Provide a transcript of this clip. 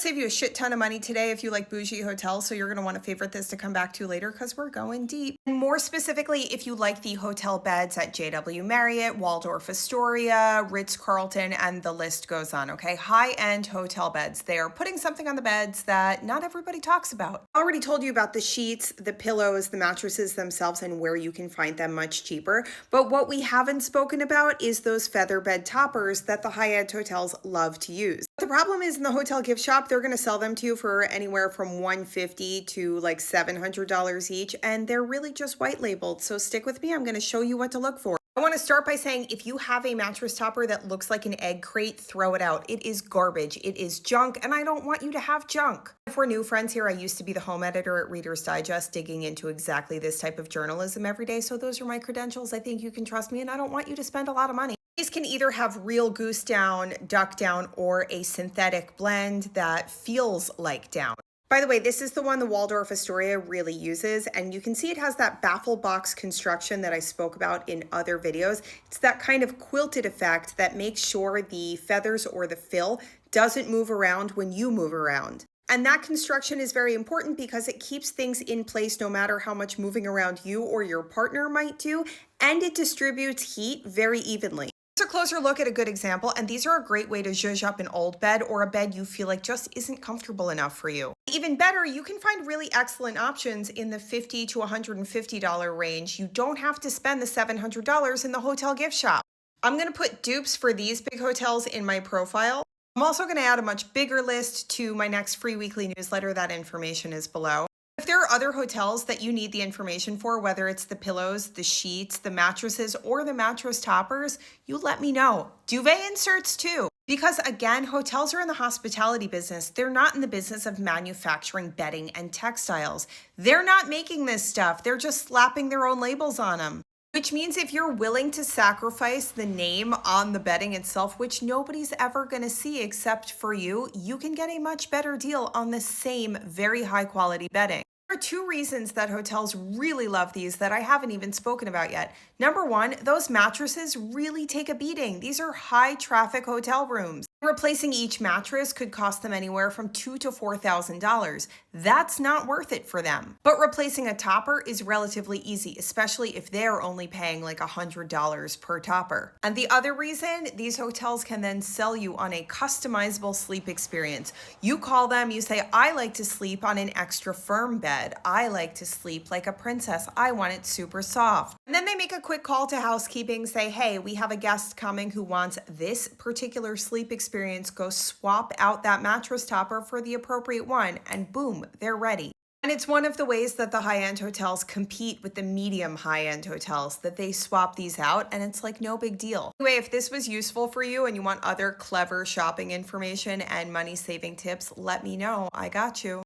save you a shit ton of money today if you like bougie hotels, so you're going to want to favorite this to come back to later because we're going deep. And more specifically, if you like the hotel beds at JW Marriott, Waldorf Astoria, Ritz Carlton, and the list goes on, okay? High-end hotel beds. They are putting something on the beds that not everybody talks about. I already told you about the sheets, the pillows, the mattresses themselves, and where you can find them much cheaper. But what we haven't spoken about is those featherbed toppers that the high-end hotels love to use. The problem is in the hotel gift shop, they're going to sell them to you for anywhere from $150 to like $700 each, and they're really just white labeled. So stick with me. I'm going to show you what to look for. I want to start by saying if you have a mattress topper that looks like an egg crate, throw it out. It is garbage. It is junk, and I don't want you to have junk. If we're new friends here, I used to be the home editor at Reader's Digest, digging into exactly this type of journalism every day. So those are my credentials. I think you can trust me, and I don't want you to spend a lot of money. These can either have real goose down, duck down, or a synthetic blend that feels like down. By the way, this is the one the Waldorf Astoria really uses, and you can see it has that baffle box construction that I spoke about in other videos. It's that kind of quilted effect that makes sure the feathers or the fill doesn't move around when you move around. And that construction is very important because it keeps things in place no matter how much moving around you or your partner might do, and it distributes heat very evenly. Here's a closer look at a good example, and these are a great way to zhuzh up an old bed or a bed you feel like just isn't comfortable enough for you. Even better, you can find really excellent options in the $50 to $150 range. You don't have to spend the $700 in the hotel gift shop. I'm going to put dupes for these big hotels in my profile. I'm also going to add a much bigger list to my next free weekly newsletter. That information is below. If there are other hotels that you need the information for, whether it's the pillows, the sheets, the mattresses, or the mattress toppers, you let me know. Duvet inserts too. Because again, hotels are in the hospitality business. They're not in the business of manufacturing bedding and textiles. They're not making this stuff. They're just slapping their own labels on them. Which means if you're willing to sacrifice the name on the bedding itself, which nobody's ever going to see except for you, you can get a much better deal on the same very high quality bedding. There are two reasons that hotels really love these that I haven't even spoken about yet. Number one, those mattresses really take a beating. These are high traffic hotel rooms. Replacing each mattress could cost them anywhere from $2,000 to $4,000. That's not worth it for them. But replacing a topper is relatively easy, especially if they're only paying like $100 per topper. And the other reason, these hotels can then sell you on a customizable sleep experience. You call them, you say, I like to sleep on an extra firm bed. I like to sleep like a princess. I want it super soft. And then they make a quick call to housekeeping, say, hey, we have a guest coming who wants this particular sleep experience. Go swap out that mattress topper for the appropriate one, and boom, they're ready. And it's one of the ways that the high-end hotels compete with the medium high-end hotels, that they swap these out, and it's like no big deal. Anyway, if this was useful for you and you want other clever shopping information and money-saving tips, let me know. I got you.